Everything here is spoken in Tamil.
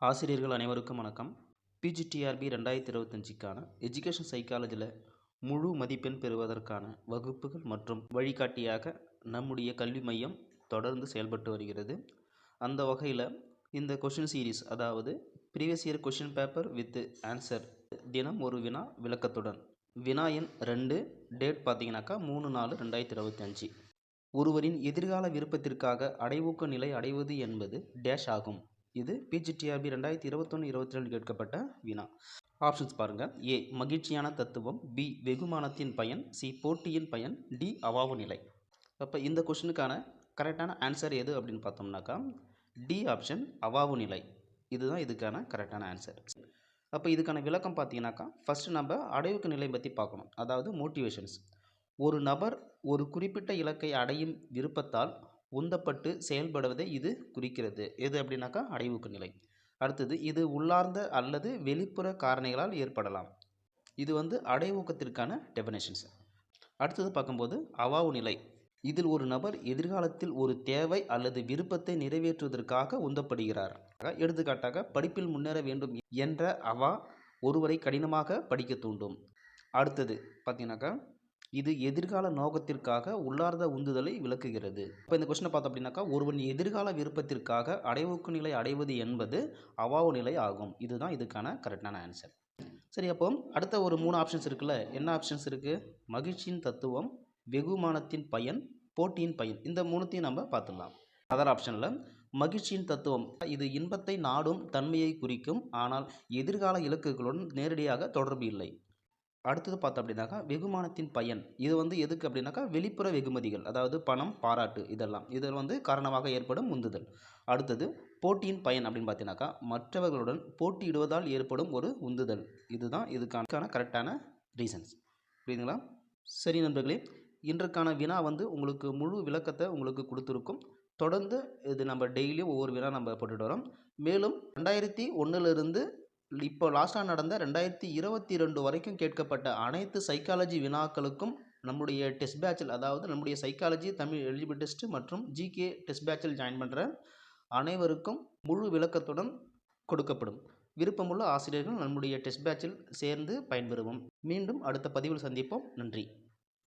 ஆசிரியர்கள் அனைவருக்கும் வணக்கம். பிஜிடிஆர்பி 2025க்கான எஜுகேஷன் சைக்காலஜியில் முழு மதிப்பெண் பெறுவதற்கான வகுப்புகள் மற்றும் வழிகாட்டியாக நம்முடைய கல்வி மையம் தொடர்ந்து செயல்பட்டு வருகிறது. அந்த வகையில் இந்த கொஷின் சீரீஸ், அதாவது previous year question paper with answer, தினம் ஒரு வினா விளக்கத்துடன், வினா எண் 2, டேட் பார்த்தீங்கன்னாக்கா 3/4/2025. ஒருவரின் எதிர்கால விருப்பத்திற்காக அடைவூக்க நிலை அடைவது என்பது டேஷ் ஆகும். இது பிஜிடிஆர்பி 2021-22 கேட்கப்பட்ட வினா. ஆப்ஷன்ஸ் பாருங்கள். ஏ மகிழ்ச்சியான தத்துவம், பி வெகுமானத்தின் பயன், சி போட்டியின் பயன், டி அவாவு நிலை. அப்போ இந்த கொஷினுக்கான கரெக்டான ஆன்சர் எது அப்படின்னு பார்த்தோம்னாக்கா டி ஆப்ஷன், அவாவு நிலை. இதுதான் இதுக்கான கரெக்டான ஆன்சர். அப்போ இதுக்கான விளக்கம் பார்த்தீங்கன்னாக்கா ஃபஸ்ட்டு நம்ம அடைவுக்கு நிலை பற்றி பார்க்கணும், அதாவது மோட்டிவேஷன்ஸ். ஒரு நபர் ஒரு குறிப்பிட்ட இலக்கை அடையும் விருப்பத்தால் உந்தப்பட்டு செயல்படுவதை இது குறிக்கிறது. எது அப்படின்னாக்கா அடைவூக்க நிலை. அடுத்தது, இது உள்ளார்ந்த அல்லது வெளிப்புற காரணிகளால் ஏற்படலாம். இது அடைவூக்கத்திற்கான டெஃபினேஷன்ஸ். அடுத்தது பார்க்கும்போது அவாவு நிலை. இதில் ஒரு நபர் எதிர்காலத்தில் ஒரு தேவை அல்லது விருப்பத்தை நிறைவேற்றுவதற்காக உந்தப்படுகிறார். எடுத்துக்காட்டாக, படிப்பில் முன்னேற வேண்டும் என்ற அவா ஒருவரை கடினமாக படிக்க தூண்டும். அடுத்தது பார்த்தீங்கன்னாக்கா இது எதிர்கால நோக்கத்திற்காக உள்ளார்ந்த உந்துதலை விளக்குகிறது. இப்போ இந்த கொஸ்டினை பார்த்தோம் அப்படின்னாக்கா, ஒருவன் எதிர்கால விருப்பத்திற்காக அடைவூக்கு நிலை அடைவது என்பது அவாவு நிலை ஆகும். இதுதான் இதுக்கான கரெக்டான ஆன்சர். சரி, அப்போ அடுத்த ஒரு 3 ஆப்ஷன்ஸ் இருக்குல்ல. என்ன ஆப்ஷன்ஸ் இருக்குது? மகிழ்ச்சியின் தத்துவம், வெகுமானத்தின் பயன், போட்டியின் பயன். இந்த 3த்தையும் நம்ம பார்த்துடலாம். அதர் ஆப்ஷனில் மகிழ்ச்சியின் தத்துவம், இது இன்பத்தை நாடும் தன்மையை குறிக்கும், ஆனால் எதிர்கால இலக்குகளுடன் நேரடியாக தொடர்பு இல்லை. அடுத்தது பார்த்தோம் அப்படின்னாக்கா வெகுமானத்தின் பயன். இது எதுக்கு அப்படின்னாக்கா வெளிப்புற வெகுமதிகள், அதாவது பணம், பாராட்டு, இதெல்லாம் இதில் காரணமாக ஏற்படும் உந்துதல். அடுத்தது போட்டியின் பயன் அப்படின்னு பார்த்தீங்கன்னாக்கா மற்றவர்களுடன் போட்டியிடுவதால் ஏற்படும் ஒரு உந்துதல். இதுதான் இதுக்கான கரெக்டான ரீசன்ஸ். புரியுதுங்களா? சரி நண்பர்களே, இன்றைக்கான வினா உங்களுக்கு முழு விளக்கத்தை உங்களுக்கு கொடுத்துருக்கும். தொடர்ந்து இது நம்ம டெய்லியும் ஒவ்வொரு வினா நம்ம போட்டுட்டு வரோம். மேலும் 2001 இப்போ லாஸ்ட்டாக நடந்த 2022 வரைக்கும் கேட்கப்பட்ட அனைத்து சைக்காலஜி வினாக்களுக்கும் நம்முடைய டெஸ்ட் பேட்சில், அதாவது நம்முடைய சைக்காலஜி தமிழ் எலிஜிபிள் டெஸ்ட் மற்றும் ஜிகே டெஸ்ட் பேட்சில் ஜாயின் பண்ணுற அனைவருக்கும் முழு விளக்கத்துடன் கொடுக்கப்படும். விருப்பமுள்ள ஆசிரியர்கள் நம்முடைய டெஸ்ட் பேட்சில் சேர்ந்து பயன்பெறுவோம். மீண்டும் அடுத்த பதிவில் சந்திப்போம். நன்றி.